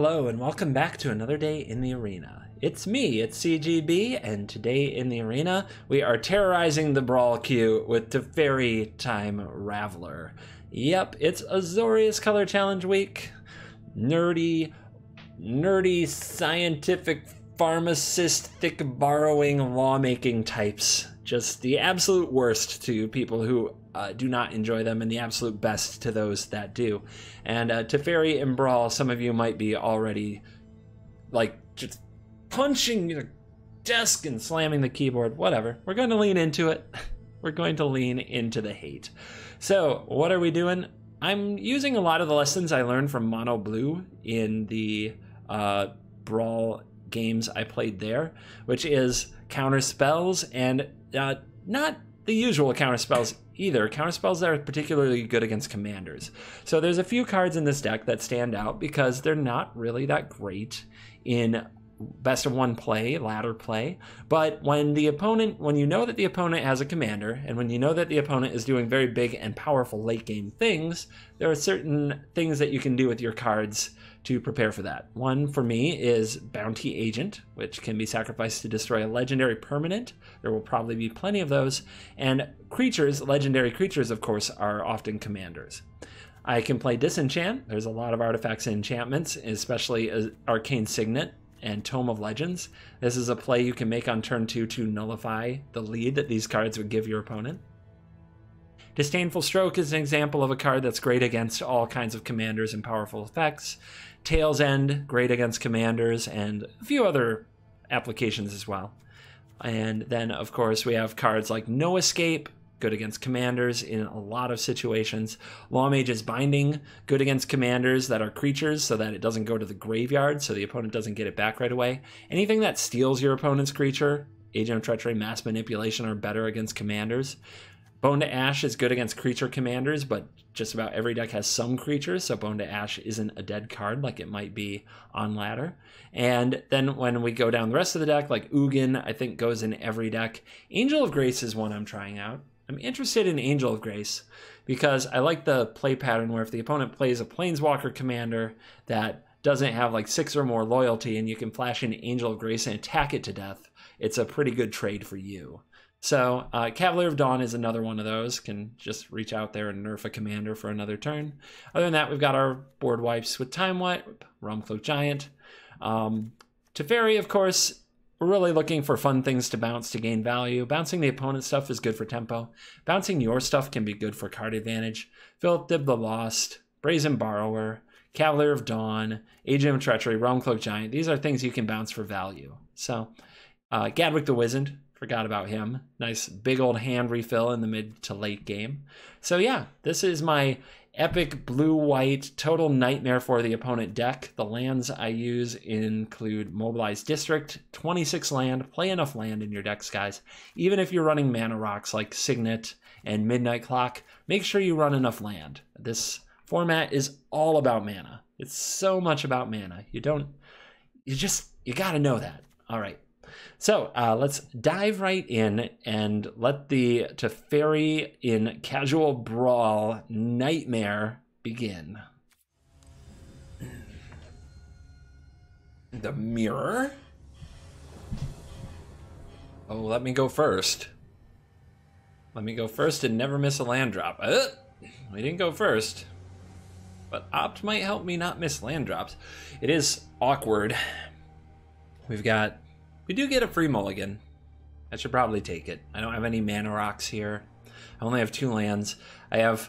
Hello and welcome back to another day in the arena. It's me, it's CGB, and today in the arena we are terrorizing the Brawl queue with Teferi Time Raveler. Yep, it's AZORIUS Color Challenge Week. Nerdy scientific pharmacistic borrowing lawmaking types. Just the absolute worst to people who do not enjoy them, and the absolute best to those that do. And Teferi and BRAWL, some of you might be already like just punching your desk and slamming the keyboard, whatever. We're going to lean into it. We're going to lean into the hate. So what are we doing? I'm using a lot of the lessons I learned from Mono Blue in the BRAWL games I played there, which is counter spells, and not the usual counter spells either. Counter spells that are particularly good against commanders. So there's a few cards in this deck that stand out because they're not really that great in best of one play, ladder play. But when you know that the opponent has a commander, and when you know that the opponent is doing very big and powerful late game things, there are certain things that you can do with your cards to prepare for that. One for me is Bounty Agent, which can be sacrificed to destroy a legendary permanent. There will probably be plenty of those. And creatures, legendary creatures, of course, are often commanders. I can play Disenchant. There's a lot of artifacts and enchantments, especially Arcane Signet and Tome of Legends. This is a play you can make on turn 2 to nullify the lead that these cards would give your opponent. Disdainful Stroke is an example of a card that's great against all kinds of commanders and powerful effects. Tail's End, great against commanders, and a few other applications as well. And then, of course, we have cards like No Escape, good against commanders in a lot of situations. Lawmage's Binding, good against commanders that are creatures so that it doesn't go to the graveyard, so the opponent doesn't get it back right away. Anything that steals your opponent's creature, Agent of Treachery, Mass Manipulation, are better against commanders. Bone to Ash is good against creature commanders, but just about every deck has some creatures, so Bone to Ash isn't a dead card like it might be on ladder. And then when we go down the rest of the deck, like Ugin, I think goes in every deck. Angel of Grace is one I'm trying out. I'm interested in Angel of Grace because I like the play pattern where if the opponent plays a Planeswalker commander that doesn't have like 6 or more loyalty and you can flash in Angel of Grace and attack it to death, it's a pretty good trade for you. So Cavalier of Dawn is another one of those. Can just reach out there and nerf a commander for another turn. Other than that, we've got our board wipes with Time Wipe, Realmcloak Giant. Teferi, of course, we're really looking for fun things to bounce to gain value. Bouncing the opponent's stuff is good for tempo. Bouncing your stuff can be good for card advantage. Philip the Lost, Brazen Borrower, Cavalier of Dawn, Agent of Treachery, Realmcloak Giant. These are things you can bounce for value. So Gadwick the Wizard. Forgot about him. Nice big old hand refill in the mid to late game. So yeah, this is my epic blue-white total nightmare for the opponent deck. The lands I use include Mobilized District, 26 land, play enough land in your decks, guys. Even if you're running mana rocks like Signet and Midnight Clock, make sure you run enough land. This format is all about mana. It's so much about mana. You gotta know that. All right. So let's dive right in and let the Teferi in Casual Brawl nightmare begin. The mirror? Oh, let me go first. Let me go first and never miss a land drop. We didn't go first. But Opt might help me not miss land drops. It is awkward. We do get a free mulligan. I should probably take it. I don't have any mana rocks here. I only have 2 lands. I have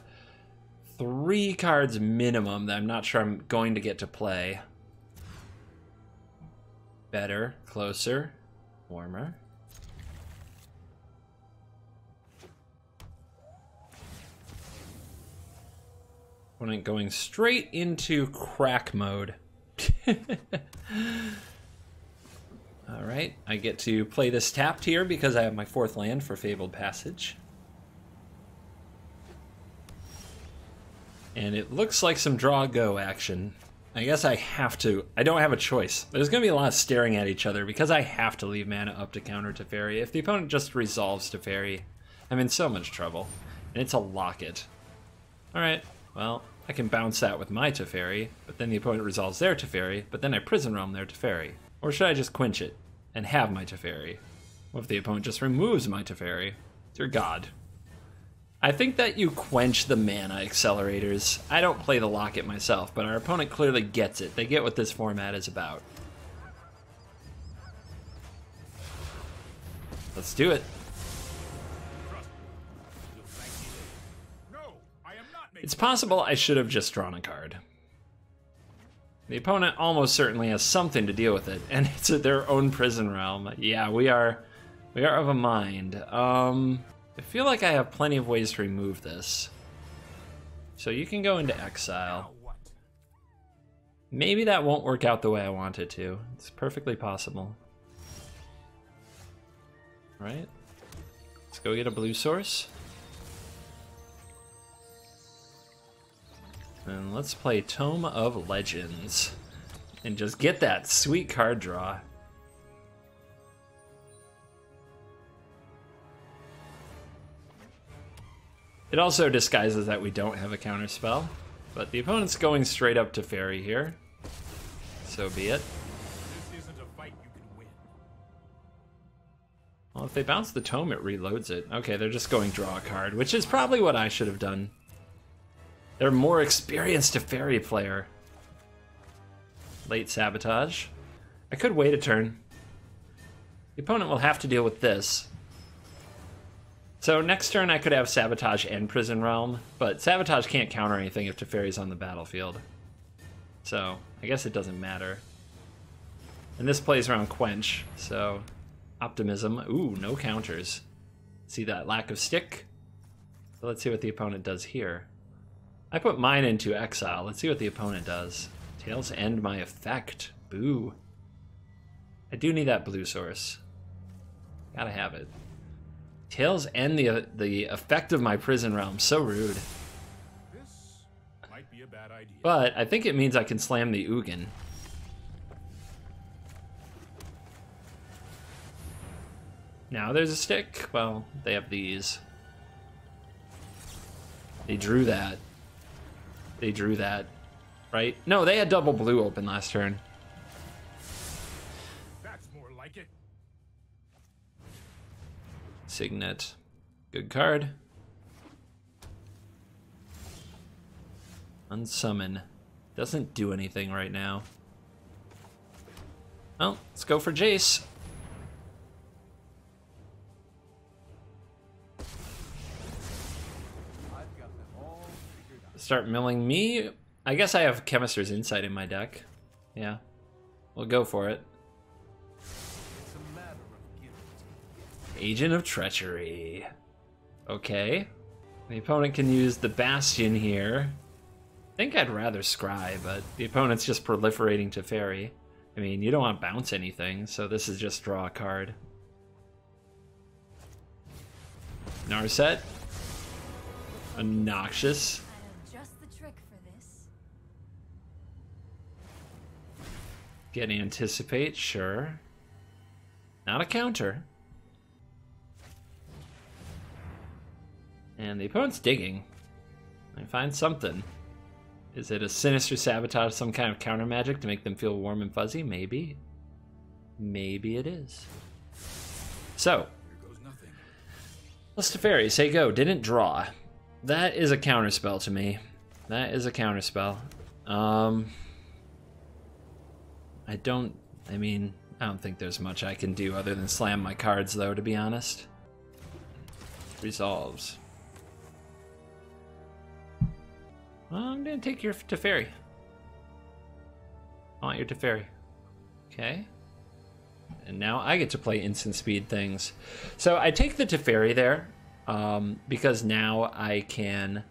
3 cards minimum that I'm not sure I'm going to get to play. Better, closer, warmer. Opponent going straight into crack mode. All right, I get to play this tapped here because I have my 4th land for Fabled Passage. And it looks like some draw-go action. I guess I have to. I don't have a choice. There's going to be a lot of staring at each other because I have to leave mana up to counter Teferi. If the opponent just resolves Teferi, I'm in so much trouble. And it's a locket. All right, well, I can bounce that with my Teferi, but then the opponent resolves their Teferi, but then I Prison Realm their Teferi. Or should I just quench it and have my Teferi? What if the opponent just removes my Teferi? Dear God. I think that you quench the mana accelerators. I don't play the Locket myself, but our opponent clearly gets it. They get what this format is about. Let's do it. It's possible I should have just drawn a card. The opponent almost certainly has something to deal with it, and it's their own Prison Realm. Yeah, we are of a mind. I feel like I have plenty of ways to remove this. So you can go into exile. Maybe that won't work out the way I want it to. It's perfectly possible. Right? Let's go get a blue source. And let's play Tome of Legends. And just get that sweet card draw. It also disguises that we don't have a counter spell, but the opponent's going straight up to Teferi here. So be it. This isn't a fight you can win. Well, if they bounce the tome, it reloads it. Okay, they're just going draw a card, which is probably what I should have done. They're a more experienced Teferi player. Late sabotage. I could wait a turn. The opponent will have to deal with this. So next turn I could have Sabotage and Prison Realm, but Sabotage can't counter anything if Teferi's on the battlefield. So I guess it doesn't matter. And this plays around Quench, so Optimism. Ooh, no counters. See that lack of stick? So let's see what the opponent does here. I put mine into exile. Let's see what the opponent does. Tails end my effect. Boo. I do need that blue source. Gotta have it. Tails end the effect of my Prison Realm. So rude. This might be a bad idea. But I think it means I can slam the Ugin. Now there's a stick. Well, they have these. They drew that. They drew that. Right? No, they had double blue open last turn. That's more like it. Signet. Good card. Unsummon. Doesn't do anything right now. Well, let's go for Jace. Start milling me. I guess I have Chemister's Insight in my deck. Yeah. We'll go for it. Agent of Treachery. Okay. The opponent can use the Bastion here. I think I'd rather Scry, but the opponent's just proliferating Teferi. I mean, you don't want to bounce anything, so this is just draw a card. Narset. Obnoxious. Get Anticipate, sure. Not a counter. And the opponent's digging. I find something. Is it a Sinister Sabotage, some kind of counter magic to make them feel warm and fuzzy? Maybe. Maybe it is. So. Here goes nothing. Let's Teferi, say go. Didn't draw. That is a counterspell to me. That is a counterspell. I don't think there's much I can do other than slam my cards, though, to be honest. Resolves. Well, I'm gonna take your Teferi. I want your Teferi. Okay. And now I get to play instant speed things. So I take the Teferi there, because now I can...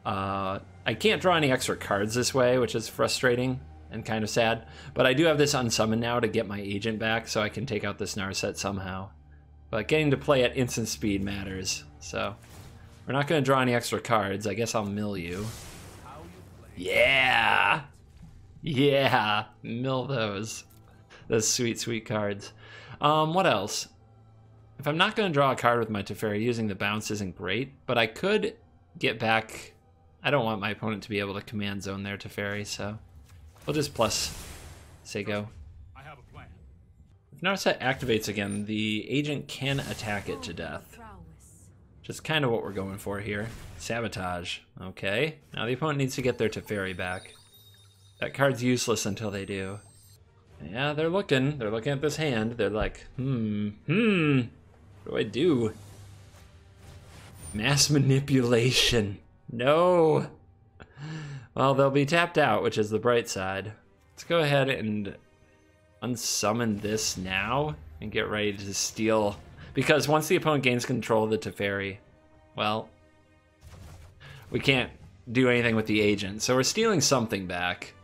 I can't draw any extra cards this way, which is frustrating and kind of sad. But I do have this unsummon now to get my agent back, so I can take out this Narset somehow. But getting to play at instant speed matters. So we're not going to draw any extra cards. I guess I'll mill you. Yeah! Yeah! Mill those. Those sweet, sweet cards. What else? If I'm not going to draw a card with my Teferi, using the bounce isn't great, but I could get back... I don't want my opponent to be able to command zone their Teferi, so we'll just plus say go. I have a plan. If Narset activates again, the agent can attack it to death. Just kind of what we're going for here. Sabotage. Okay. Now the opponent needs to get their Teferi back. That card's useless until they do. Yeah, they're looking. They're looking at this hand. They're like, what do I do? Mass manipulation. No. Well, they'll be tapped out, which is the bright side. Let's go ahead and unsummon this now and get ready to steal. Because once the opponent gains control of the Teferi, well, we can't do anything with the agent. So we're stealing something back.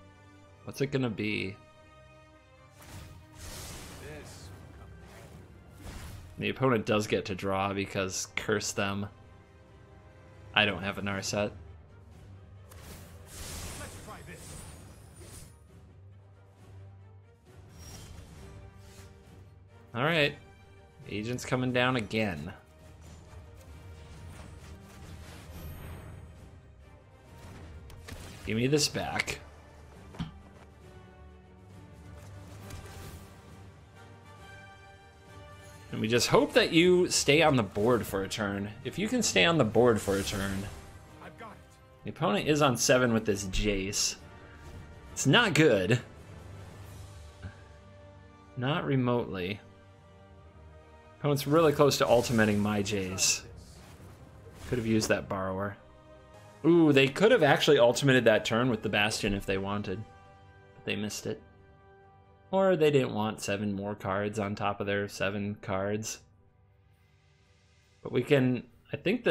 What's it gonna be? The opponent does get to draw because curse them. I don't have a Narset. Let's try this. Alright. Agent's coming down again. Give me this back. And we just hope that you stay on the board for a turn. If you can stay on the board for a turn. I've got it. The opponent is on 7 with this Jace. It's not good. Not remotely. Opponent's really close to ultimating my Jace. Could have used that Borrower. Ooh, they could have actually ultimated that turn with the Bastion if they wanted. But they missed it. Or they didn't want 7 more cards on top of their 7 cards. But we can, I think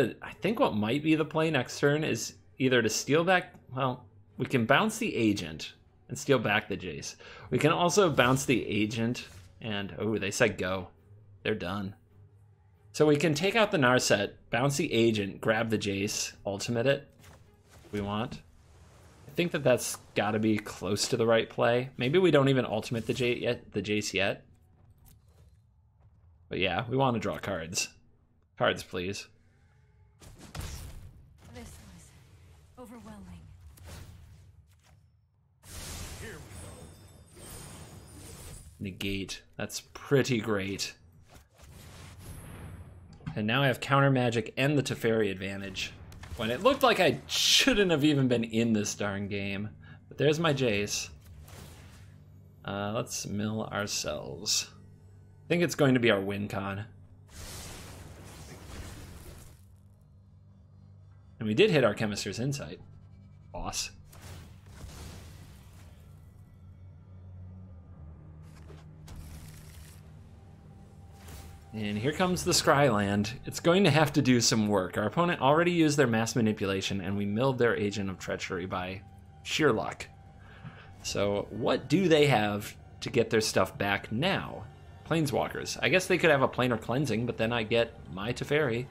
what might be the play next turn is either to steal back, well, we can bounce the agent and steal back the Jace. We can also bounce the agent and, oh, they said go. They're done. So we can take out the Narset, bounce the agent, grab the Jace, ultimate it if we want. I think that that's got to be close to the right play. Maybe we don't even ultimate the Jace yet. But yeah, we want to draw cards. Cards, please. This was overwhelming. Here we go. Negate. That's pretty great. And now I have counter magic and the Teferi advantage. When it looked like I shouldn't have even been in this darn game. But there's my Jace. Let's mill ourselves. I think it's going to be our win con. And we did hit our Chemist's Insight. Boss. And here comes the Scryland. It's going to have to do some work. Our opponent already used their mass manipulation, and we milled their Agent of Treachery by sheer luck. So what do they have to get their stuff back now? Planeswalkers. I guess they could have a Planar Cleansing, but then I get my Teferi,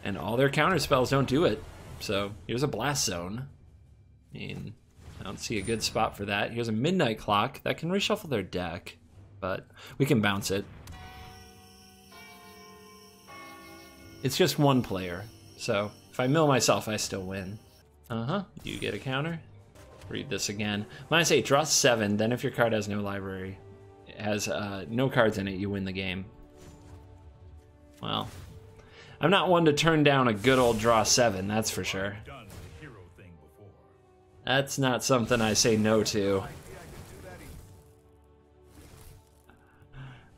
and all their counter spells don't do it. So here's a Blast Zone. I mean, I don't see a good spot for that. Here's a Midnight Clock. That can reshuffle their deck, but we can bounce it. It's just one player, so if I mill myself, I still win. You get a counter. Read this again. -8, draw 7, then if your card has no library, it has no cards in it, you win the game. Well, I'm not one to turn down a good old draw 7, that's for sure. Done the hero thing before. That's not something I say no to.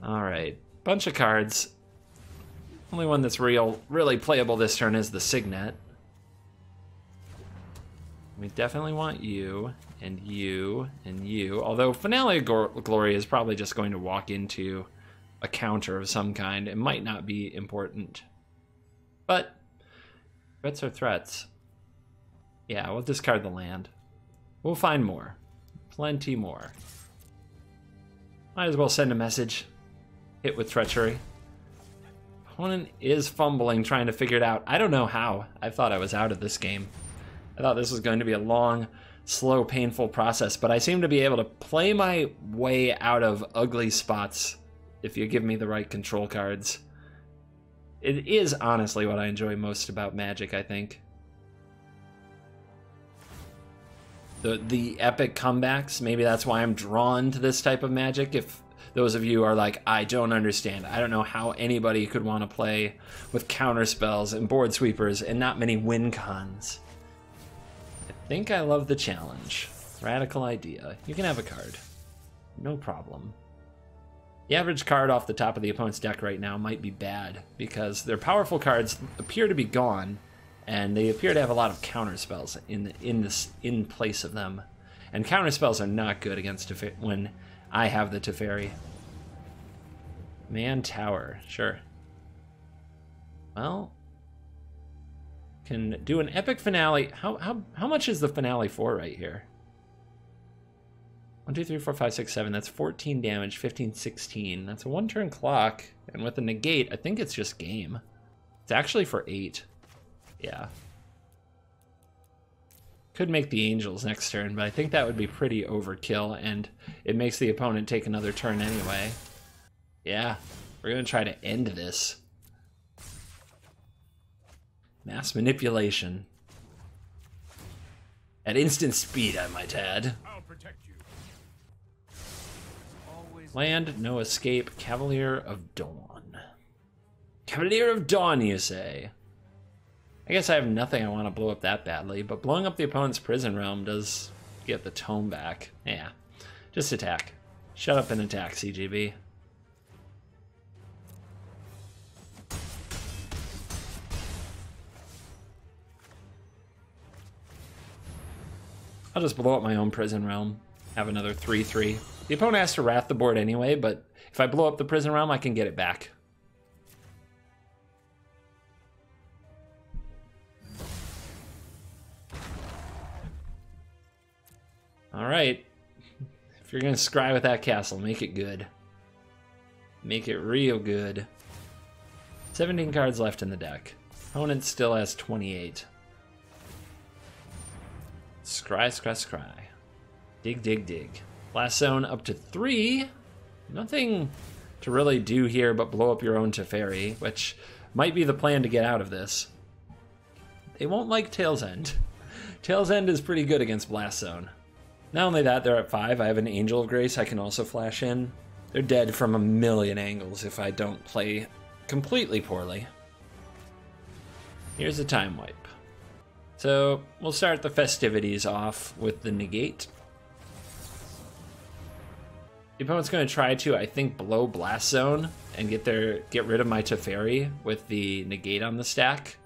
Alright, bunch of cards. Only one that's really playable this turn is the Signet. We definitely want you, and you, and you. Although Finale of Glory is probably just going to walk into a counter of some kind. It might not be important. But threats are threats. Yeah, we'll discard the land. We'll find more. Plenty more. Might as well send a message. Hit with Treachery. Opponent is fumbling, trying to figure it out. I don't know how. I thought I was out of this game. I thought this was going to be a long, slow, painful process, but I seem to be able to play my way out of ugly spots if you give me the right control cards. It is honestly what I enjoy most about Magic, I think. the epic comebacks. Maybe that's why I'm drawn to this type of Magic. If those of you are like, I don't understand, I don't know how anybody could want to play with counter spells and board sweepers and not many win cons. I think I love the challenge. Radical idea. You can have a card. No problem. The average card off the top of the opponent's deck right now might be bad because their powerful cards appear to be gone, and they appear to have a lot of counter spells in place of them. And counter spells are not good against when I have the Teferi. Man Tower, sure. Well, can do an epic finale. How much is the finale for right here? 1, 2, 3, 4, 5, 6, 7. That's 14 damage, 15, 16. That's a 1-turn clock. And with a negate, I think it's just game. It's actually for 8. Yeah. Could make the Angels next turn, but I think that would be pretty overkill, and it makes the opponent take another turn anyway. Yeah, we're going to try to end this. Mass manipulation. At instant speed, I might add. I'll protect you. Land, no escape, Cavalier of Dawn. Cavalier of Dawn, you say? I guess I have nothing I want to blow up that badly, but blowing up the opponent's prison realm does get the tome back. Yeah, just attack. Shut up and attack, CGB. I'll just blow up my own prison realm. Have another 3/3. The opponent has to wrath the board anyway, but if I blow up the prison realm, I can get it back. All right. If you're going to scry with that castle, make it good. Make it real good. 17 cards left in the deck. Opponent still has 28. Scry, scry, scry. Dig, dig, dig. Blast zone up to 3. Nothing to really do here but blow up your own Teferi, which might be the plan to get out of this. They won't like Tail's End. Tail's End is pretty good against Blast Zone. Not only that, they're at 5. I have an Angel of Grace I can also flash in. They're dead from a million angles if I don't play completely poorly. Here's a time wipe. So we'll start the festivities off with the negate. The opponent's going to try to, I think, blow Blast Zone and get rid of my Teferi with the negate on the stack.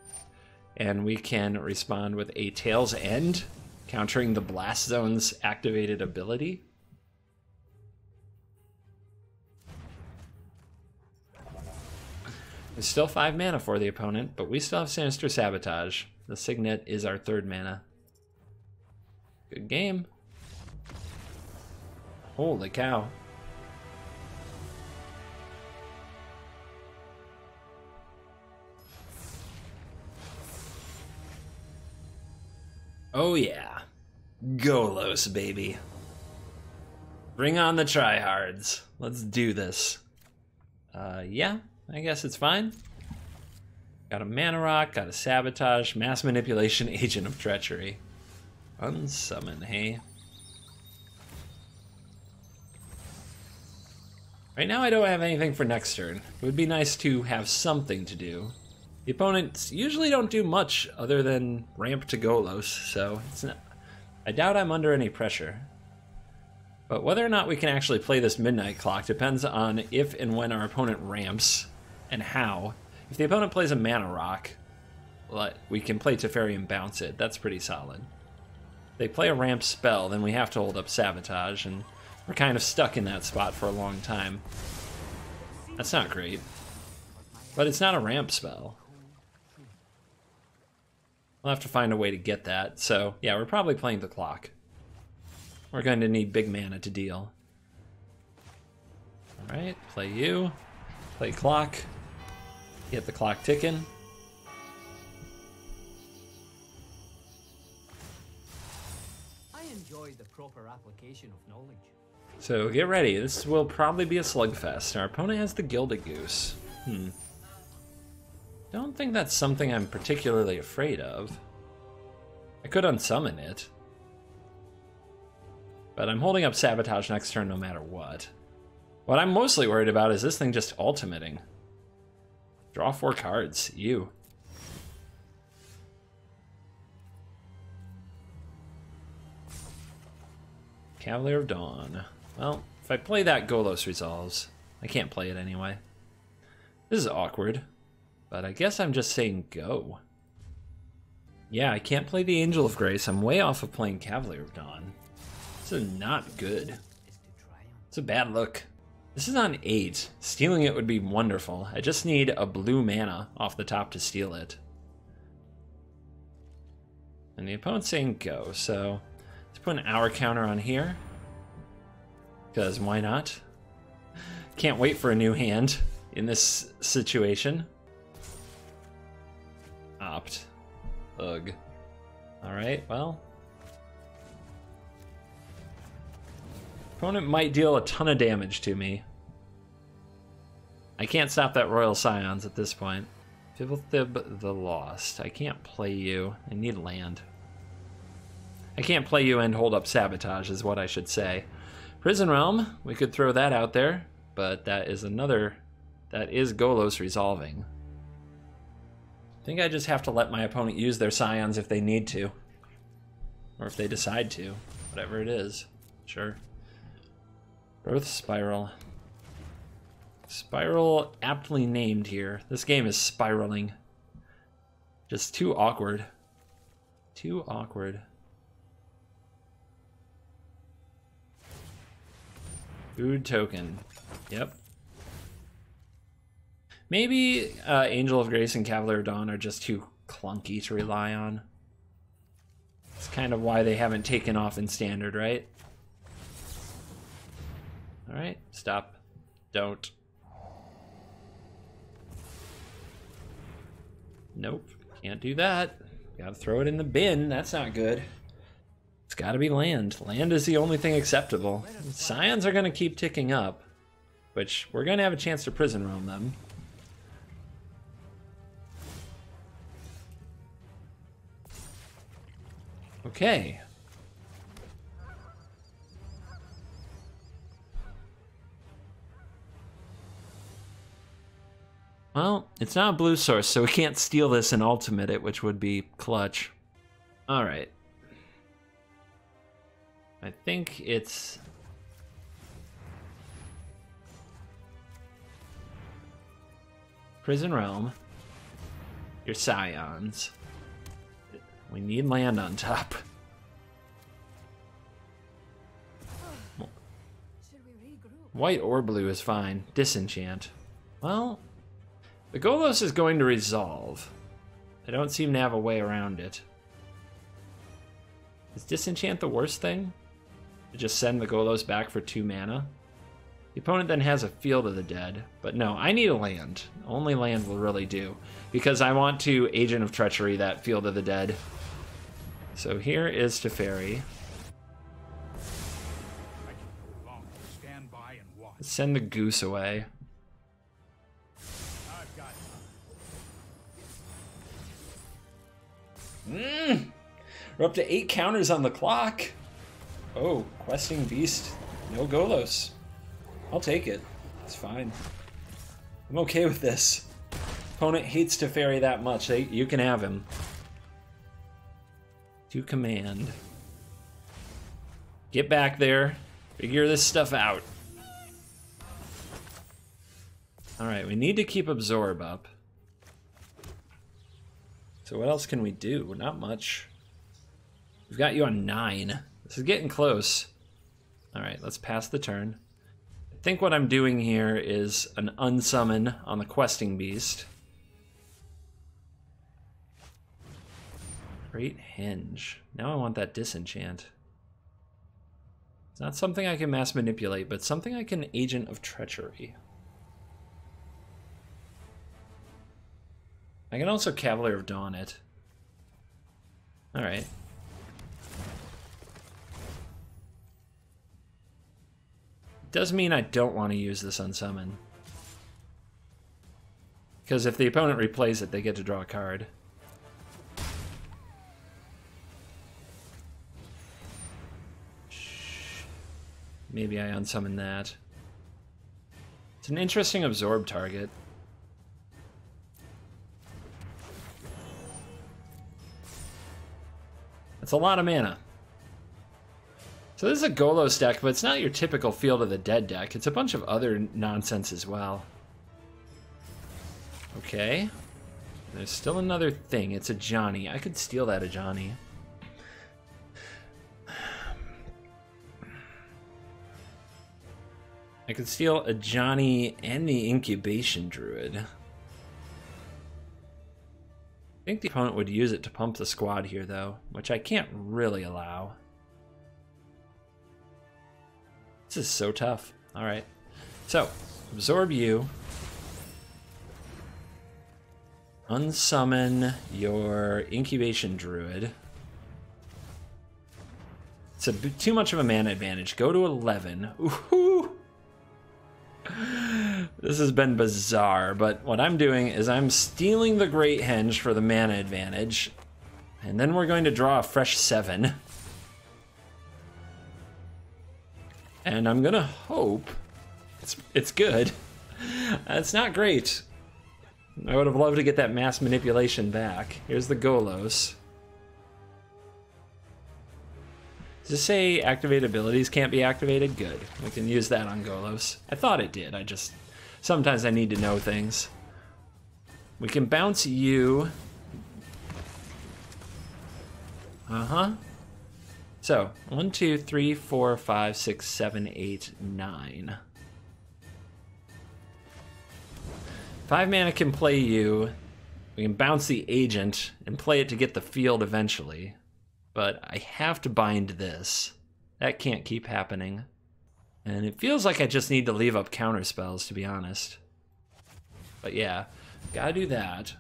And we can respond with a Tail's End, countering the Blast Zone's activated ability. There's still 5 mana for the opponent, but we still have Sinister Sabotage. The Signet is our 3rd mana. Good game. Holy cow. Oh yeah. Golos, baby. Bring on the tryhards. Let's do this. Yeah, I guess it's fine. Got a Mana Rock, got a Sabotage, Mass Manipulation, Agent of Treachery. Unsummon, hey? Right now I don't have anything for next turn. It would be nice to have something to do. The opponents usually don't do much other than ramp to Golos, so it's not, I doubt I'm under any pressure. But whether or not we can actually play this Midnight Clock depends on if and when our opponent ramps, and how. If the opponent plays a Mana Rock, we can play Teferi and bounce it. That's pretty solid. If they play a ramp spell, then we have to hold up Sabotage, and we're kind of stuck in that spot for a long time. That's not great. But it's not a ramp spell. We'll have to find a way to get that. So, yeah, we're probably playing the clock. We're going to need big mana to deal. Alright, play you. Play clock. Get the clock ticking. I enjoy the proper application of knowledge. So get ready. This will probably be a slugfest. Our opponent has the Gilded Goose. Don't think that's something I'm particularly afraid of. I could unsummon it. But I'm holding up Sabotage next turn no matter what. What I'm mostly worried about is this thing just ultimating. Draw 4 cards. You. Cavalier of Dawn. Well, if I play that, Golos resolves. I can't play it anyway. This is awkward, but I guess I'm just saying go. Yeah, I can't play the Angel of Grace. I'm way off of playing Cavalier of Dawn. This is not good. It's a bad look. This is on 8. Stealing it would be wonderful. I just need a blue mana off the top to steal it. And the opponent's saying go, so let's put an hour counter on here. Because why not? Can't wait for a new hand in this situation. Opt. Ugh. Alright, well. Opponent might deal a ton of damage to me. I can't stop that Royal Scions at this point. Fibblethib the Lost. I can't play you. I need land. I can't play you and hold up Sabotage is what I should say. Prison Realm, we could throw that out there, but that is Golos resolving. I think I just have to let my opponent use their Scions if they need to. Or if they decide to. Whatever it is. Sure. Growth Spiral. Spiral aptly named here. This game is spiraling. Just too awkward. Too awkward. Food token. Yep. Maybe Angel of Grace and Cavalier of Dawn are just too clunky to rely on. It's kind of why they haven't taken off in Standard, right? Alright, stop. Don't. Nope, can't do that. Gotta throw it in the bin, that's not good. It's gotta be land. Land is the only thing acceptable. Scions are gonna keep ticking up, which we're gonna have a chance to prison roam them. Okay. Well, it's not a blue source, so we can't steal this and ultimate it, which would be clutch. Alright. I think it's... Prison Realm. Your Scions. We need land on top. White or blue is fine. Disenchant. Well, the Golos is going to resolve. I don't seem to have a way around it. Is Disenchant the worst thing? To just send the Golos back for 2 mana? The opponent then has a Field of the Dead. But no, I need a land. Only land will really do. Because I want to Agent of Treachery that Field of the Dead. So here is Teferi. Stand by and watch. Let's send the Goose away. I've got We're up to 8 counters on the clock. Oh, Questing Beast. No Golos. I'll take it. It's fine. I'm okay with this. Opponent hates Teferi that much. You can have him. To command. Get back there. Figure this stuff out. Alright, we need to keep Absorb up. So what else can we do? Not much. We've got you on 9. This is getting close. Alright, let's pass the turn. I think what I'm doing here is an unsummon on the Questing Beast. Great Henge. Now I want that Disenchant. It's not something I can mass manipulate, but something I can Agent of Treachery. I can also Cavalier of Dawn it. Alright. Does mean I don't want to use this unsummon. Because if the opponent replays it, they get to draw a card. maybe I unsummon that. It's an interesting absorb target. That's a lot of mana. So this is a Golos deck, but it's not your typical Field of the Dead deck. It's a bunch of other nonsense as well. Okay. There's still another thing. It's a Johnny. I could steal that a Johnny. I could steal a Johnny and the Incubation Druid. I think the opponent would use it to pump the squad here, though, which I can't really allow. This is so tough. All right. So, absorb you. Unsummon your Incubation Druid. It's too much of a mana advantage. Go to 11. Ooh. This has been bizarre, but what I'm doing is I'm stealing the Great Henge for the mana advantage, and then we're going to draw a fresh 7. And I'm gonna hope it's good. It's not great. I would have loved to get that mass manipulation back. Here's the Golos. Does this say activated abilities can't be activated? Good. We can use that on Golos. I thought it did. Sometimes I need to know things. We can bounce you. So, 1, 2, 3, 4, 5, 6, 7, 8, 9. 5 mana can play you. We can bounce the agent and play it to get the field eventually. But I have to bind this. That can't keep happening. And it feels like I just need to leave up counter spells, to be honest. But yeah, gotta do that.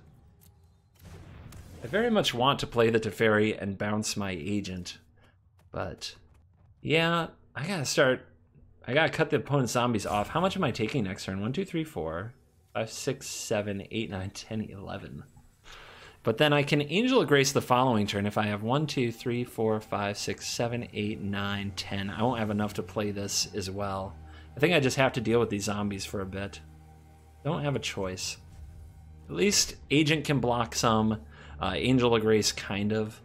I very much want to play the Teferi and bounce my agent. But yeah, I gotta cut the opponent's zombies off. How much am I taking next turn? 1, 2, 3, 4, 5, 6, 7, 8, 9, 10, 11. But then I can Angel of Grace the following turn if I have 1, 2, 3, 4, 5, 6, 7, 8, 9, 10. I won't have enough to play this as well. I think I just have to deal with these zombies for a bit. Don't have a choice. At least Agent can block some. Angel of Grace, kind of.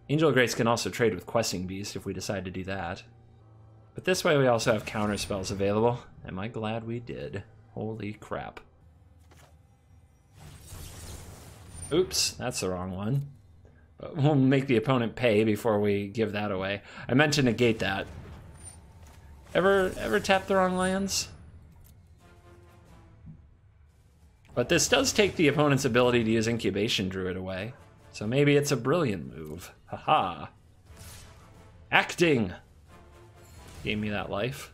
Angel of Grace can also trade with Questing Beast if we decide to do that. But this way we also have counter spells available. Am I glad we did? Holy crap. Oops, that's the wrong one. But we'll make the opponent pay before we give that away. I meant to negate that. Ever tap the wrong lands? But this does take the opponent's ability to use Incubation Druid away. So maybe it's a brilliant move. Haha. Acting! Gave me that life.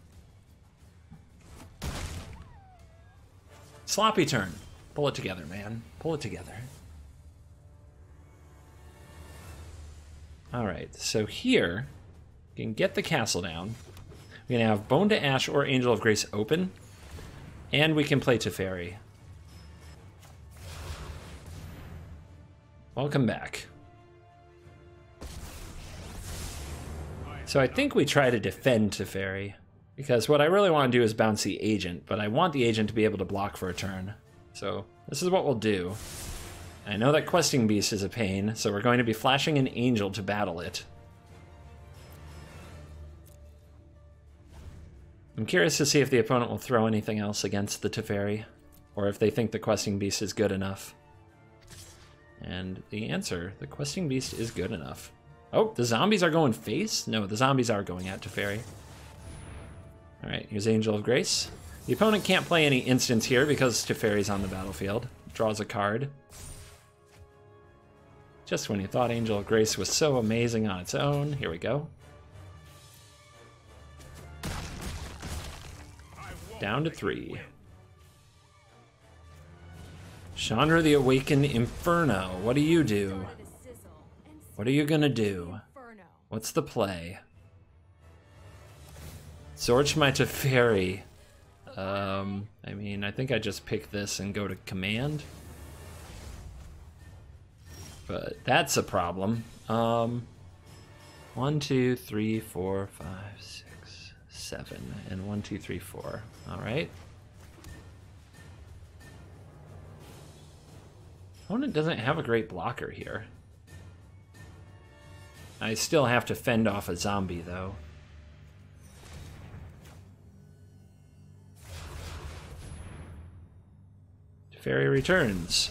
Sloppy turn. Pull it together, man. Pull it together. Alright, so here, we can get the castle down. We can have Bone to Ash or Angel of Grace open. And we can play Teferi. Welcome back. So I think we try to defend Teferi, because what I really want to do is bounce the agent, but I want the agent to be able to block for a turn. So this is what we'll do. I know that Questing Beast is a pain, so we're going to be flashing an Angel to battle it. I'm curious to see if the opponent will throw anything else against the Teferi, or if they think the Questing Beast is good enough. And the answer, the Questing Beast is good enough. Oh, the zombies are going face? No, the zombies are going at Teferi. Alright, here's Angel of Grace. The opponent can't play any instants here because Teferi's on the battlefield. Draws a card. Just when you thought Angel of Grace was so amazing on its own, here we go. Down to 3. Chandra the Awakened Inferno. What do you do? What are you gonna do? What's the play? Zorch my Teferi. I mean, I think I just pick this and go to command. But that's a problem. 1, 2, 3, 4, 5, 6, 7 and 1, 2, 3, 4. All right. Opponent doesn't have a great blocker here. I still have to fend off a zombie, though. Teferi returns.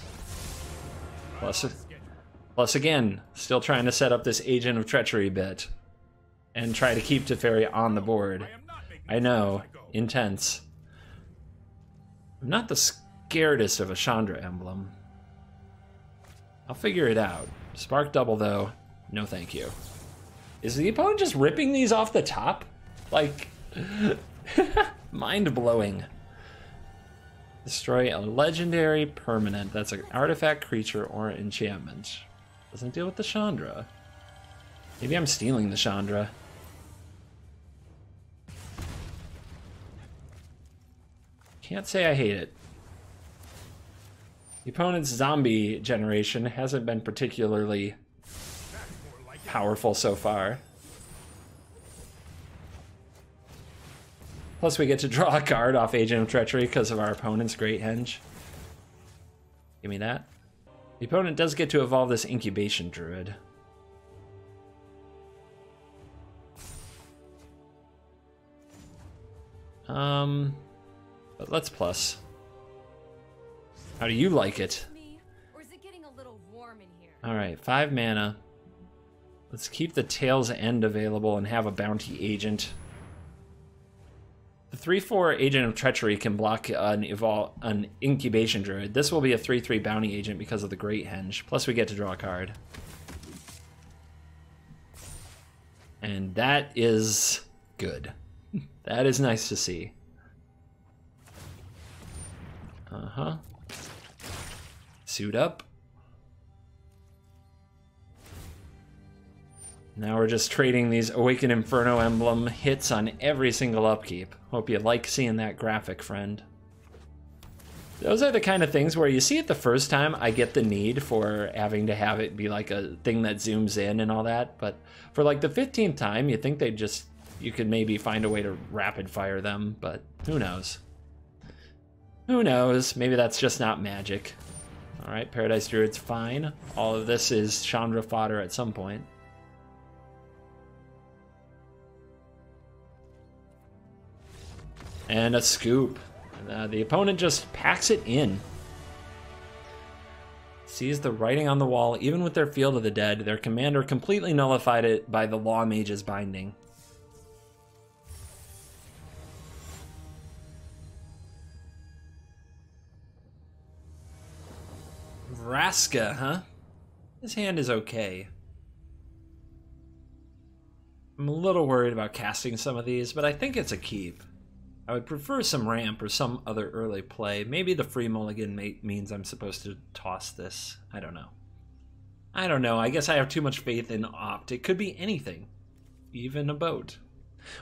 Plus again, still trying to set up this Agent of Treachery bit. And try to keep Teferi on the board. I know, intense. I'm not the scaredest of a Chandra emblem. I'll figure it out. Spark double, though. No thank you. Is the opponent just ripping these off the top? Like, mind-blowing. Destroy a legendary permanent. That's an artifact, creature, or enchantment. Doesn't deal with the Chandra. Maybe I'm stealing the Chandra. Can't say I hate it. The opponent's zombie generation hasn't been particularly powerful so far. Plus we get to draw a card off Agent of Treachery because of our opponent's Great Henge. Give me that. The opponent does get to evolve this Incubation Druid. But let's plus. How do you like it? Or is it getting a little warm in here? Alright, 5 mana. Let's keep the Tail's End available and have a Bounty Agent. The 3/4 Agent of Treachery can block an Incubation Druid. This will be a 3/3 Bounty Agent because of the Great Henge. Plus we get to draw a card. And that is good. That is nice to see. Uh-huh. Suit up. Now we're just trading these Awakened Inferno emblem hits on every single upkeep. Hope you like seeing that graphic, friend. Those are the kind of things where you see it the first time, I get the need for having to have it be like a thing that zooms in and all that, but for like the 15th time, you think you could maybe find a way to rapid fire them, but who knows? Who knows? Maybe that's just not Magic. All right, Paradise Druid's fine. All of this is Chandra fodder at some point. And a scoop. The opponent just packs it in. Sees the writing on the wall. Even with their Field of the Dead, their commander completely nullified it by the Law Mage's Binding. Vraska, huh? His hand is okay. I'm a little worried about casting some of these, but I think it's a keep. I would prefer some ramp or some other early play. Maybe the free mulligan means I'm supposed to toss this. I don't know. I don't know. I guess I have too much faith in Opt. It could be anything. Even a boat.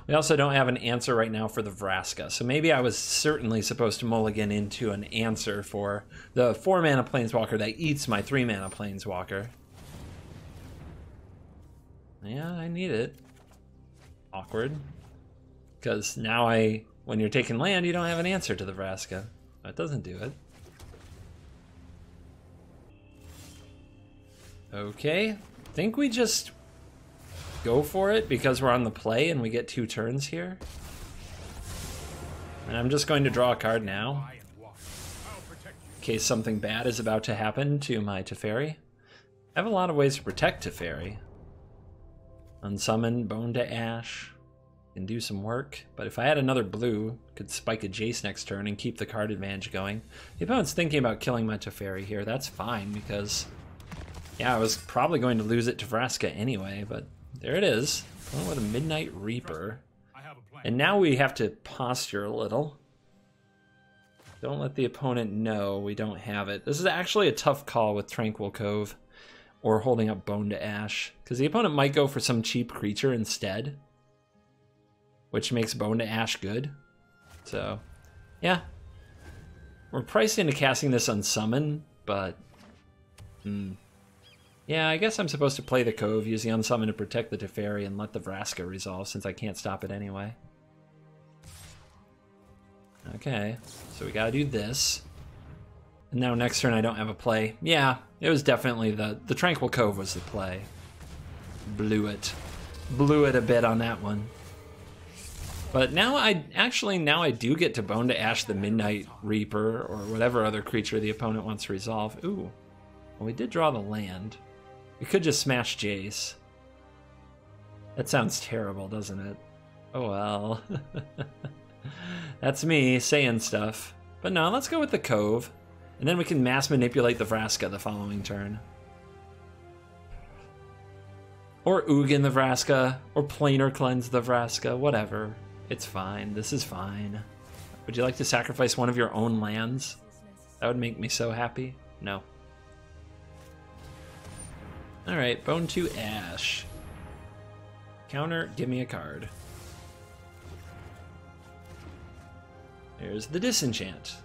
We also don't have an answer right now for the Vraska, so maybe I was certainly supposed to mulligan into an answer for the 4-mana Planeswalker that eats my 3-mana Planeswalker. Yeah, I need it. Awkward. Because now when you're taking land, you don't have an answer to the Vraska. That doesn't do it. Okay, I think we just go for it because we're on the play and we get 2 turns here. And I'm just going to draw a card now in case something bad is about to happen to my Teferi. I have a lot of ways to protect Teferi. Unsummon, Bone to Ash. Can do some work, but if I had another blue, could spike a Jace next turn and keep the card advantage going. The opponent's thinking about killing my Teferi here. That's fine because, yeah, I was probably going to lose it to Vraska anyway, but there it is. Going with a Midnight Reaper. And now we have to posture a little. Don't let the opponent know we don't have it. This is actually a tough call with Tranquil Cove or holding up Bone to Ash, because the opponent might go for some cheap creature instead, which makes Bone to Ash good. So, yeah. We're priced into casting this on Summon, but... yeah, I guess I'm supposed to play the Cove, use the Unsummon to protect the Teferi, and let the Vraska resolve, since I can't stop it anyway. Okay, so we gotta do this. And now next turn I don't have a play. Yeah, it was definitely the Tranquil Cove was the play. Blew it. Blew it a bit on that one. But now now I do get to Bone to Ash the Midnight Reaper or whatever other creature the opponent wants to resolve. Ooh, well, we did draw the land. We could just smash Jace. That sounds terrible, doesn't it? Oh well. That's me saying stuff. But no, let's go with the Cove. And then we can mass manipulate the Vraska the following turn. Or Ugin the Vraska, or Planar Cleanse the Vraska, whatever. It's fine, this is fine. Would you like to sacrifice one of your own lands? That would make me so happy. No. Alright, Bone to Ash. Counter, give me a card. There's the Disenchant.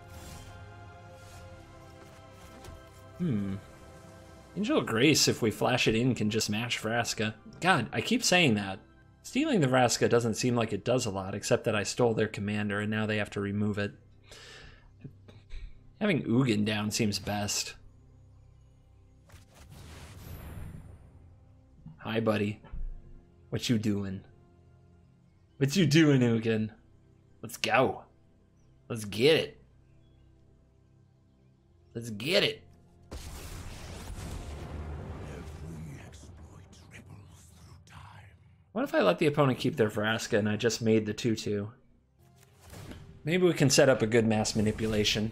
Angel of Grace, if we flash it in, can just match Vraska. God, I keep saying that. Stealing the Vraska doesn't seem like it does a lot, except that I stole their commander and now they have to remove it. Having Ugin down seems best. Hi, buddy. What you doing? What you doing, Ugin? Let's go. Let's get it. Let's get it. What if I let the opponent keep their Vraska and I just made the 2/2? Maybe we can set up a good mass manipulation.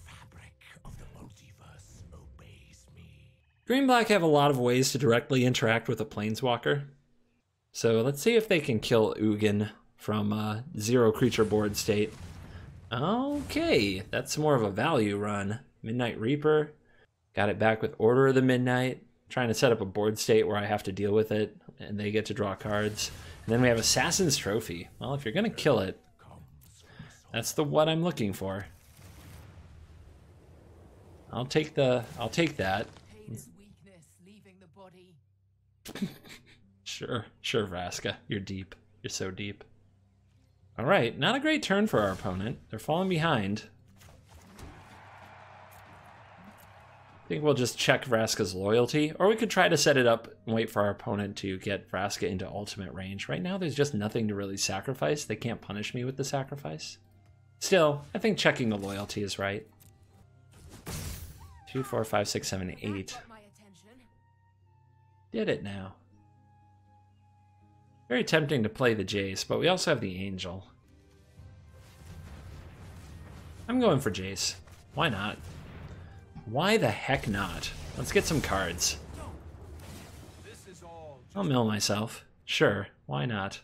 The fabric of the multiverse obeys me. Green-black have a lot of ways to directly interact with a Planeswalker. So let's see if they can kill Ugin from zero creature board state. Okay, that's more of a value run. Midnight Reaper. Got it back with Order of the Midnight. Trying to set up a board state where I have to deal with it, and they get to draw cards. And then we have Assassin's Trophy. Well, if you're going to kill it, that's the what I'm looking for. I'll take that. Sure, Vraska. You're deep. You're so deep. All right, not a great turn for our opponent. They're falling behind. I think we'll just check Vraska's loyalty, or we could try to set it up and wait for our opponent to get Vraska into ultimate range. Right now, there's just nothing to really sacrifice. They can't punish me with the sacrifice. Still, I think checking the loyalty is right. 2, 4, 5, 6, 7, 8. Did it now. Very tempting to play the Jace, but we also have the Angel. I'm going for Jace. Why not? Why the heck not? Let's get some cards. I'll mill myself. Sure, why not?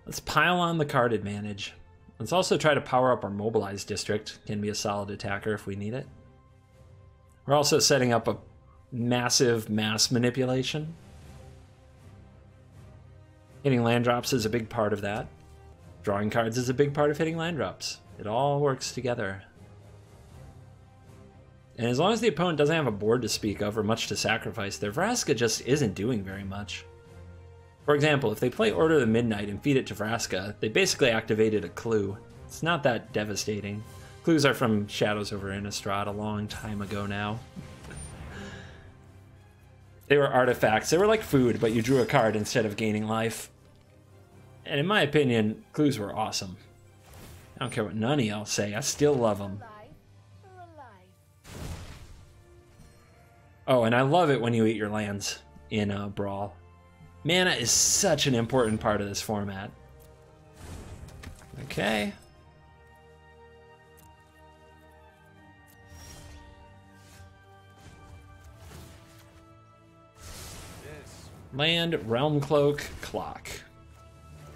Let's pile on the card advantage. Let's also try to power up our Mobilized District. Can be a solid attacker if we need it. We're also setting up a massive mass manipulation. Hitting land drops is a big part of that. Drawing cards is a big part of hitting land drops. It all works together. And as long as the opponent doesn't have a board to speak of or much to sacrifice, their Vraska just isn't doing very much. For example, if they play Order of the Midnight and feed it to Vraska, they basically activated a clue. It's not that devastating. Clues are from Shadows over Innistrad a long time ago now. They were artifacts. They were like food, but you drew a card instead of gaining life. And in my opinion, clues were awesome. I don't care what none of y'all say, I still love them. Oh, and I love it when you eat your lands in Brawl. Mana is such an important part of this format. Okay. Land, Realm Cloak, Clock.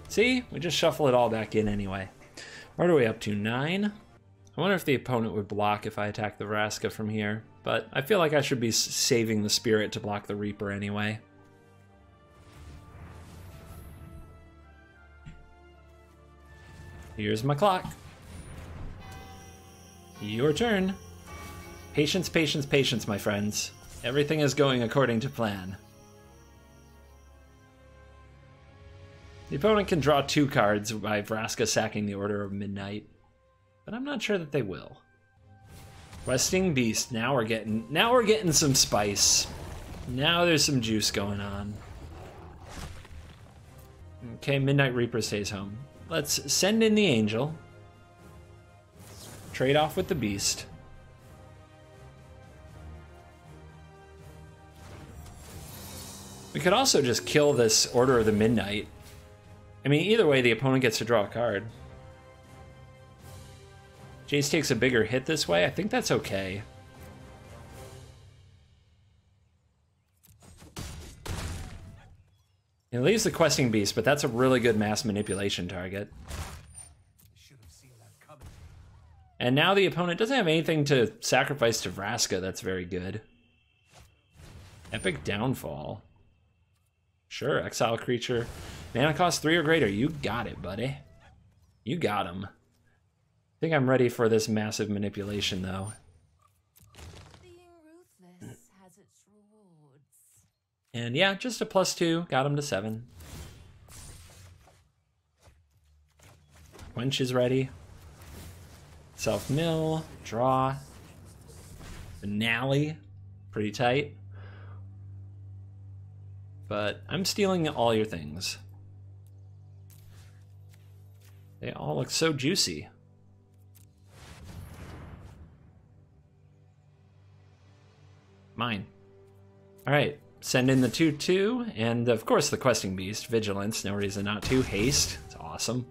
See? We just shuffle it all back in anyway. What are we up to? 9? I wonder if the opponent would block if I attack the Vraska from here, but I feel like I should be saving the Spirit to block the Reaper anyway. Here's my clock. Your turn. Patience, patience, patience, my friends. Everything is going according to plan. The opponent can draw 2 cards by Vraska sacking the Order of Midnight, but I'm not sure that they will. Questing Beast. Now we're getting some spice. Now there's some juice going on. Okay, Midnight Reaper stays home. Let's send in the Angel. Trade off with the Beast. We could also just kill this Order of the Midnight. I mean, either way, the opponent gets to draw a card. Jace takes a bigger hit this way. I think that's okay. It leaves the Questing Beast, but that's a really good mass manipulation target. And now the opponent doesn't have anything to sacrifice to Vraska. That's very good. Epic Downfall. Sure, exile creature. Mana cost 3 or greater. You got it, buddy. You got him. I think I'm ready for this massive manipulation, though. Being ruthless has its rewards. And yeah, just a +2. Got him to 7. Quench is ready. Self-mill. Draw. Finale. Pretty tight. But I'm stealing all your things. They all look so juicy. Mine. Alright, send in the 2/2, and of course the Questing Beast. Vigilance, no reason not to. Haste, it's awesome.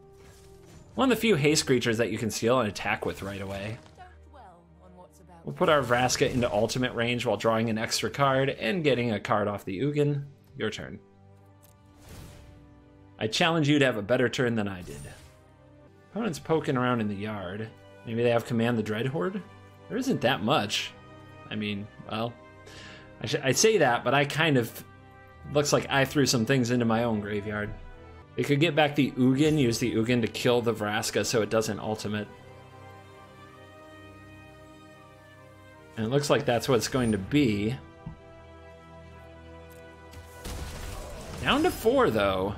One of the few haste creatures that you can steal and attack with right away. We'll put our Vraska into ultimate range while drawing an extra card and getting a card off the Ugin. Your turn. I challenge you to have a better turn than I did. Opponent's poking around in the yard. Maybe they have Command the Dreadhorde? There isn't that much. I mean, well, I say that, but I kind of... Looks like I threw some things into my own graveyard. They could get back the Ugin, use the Ugin to kill the Vraska so it doesn't ultimate. And it looks like that's what it's going to be. Down to 4, though.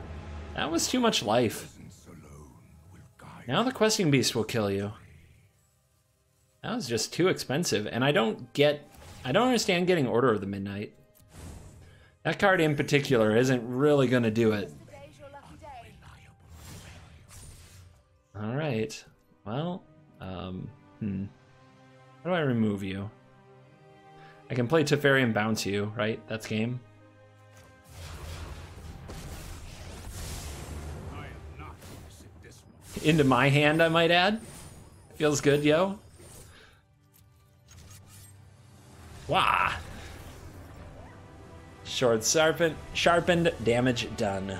That was too much life. Now the Questing Beast will kill you. That was just too expensive, and I don't understand getting Order of the Midnight. That card in particular isn't really gonna do it. Alright. Well, how do I remove you? I can play Teferi and bounce you, right? That's game. Into my hand, I might add. Feels good, yo. Wah! Short sharpened, damage done.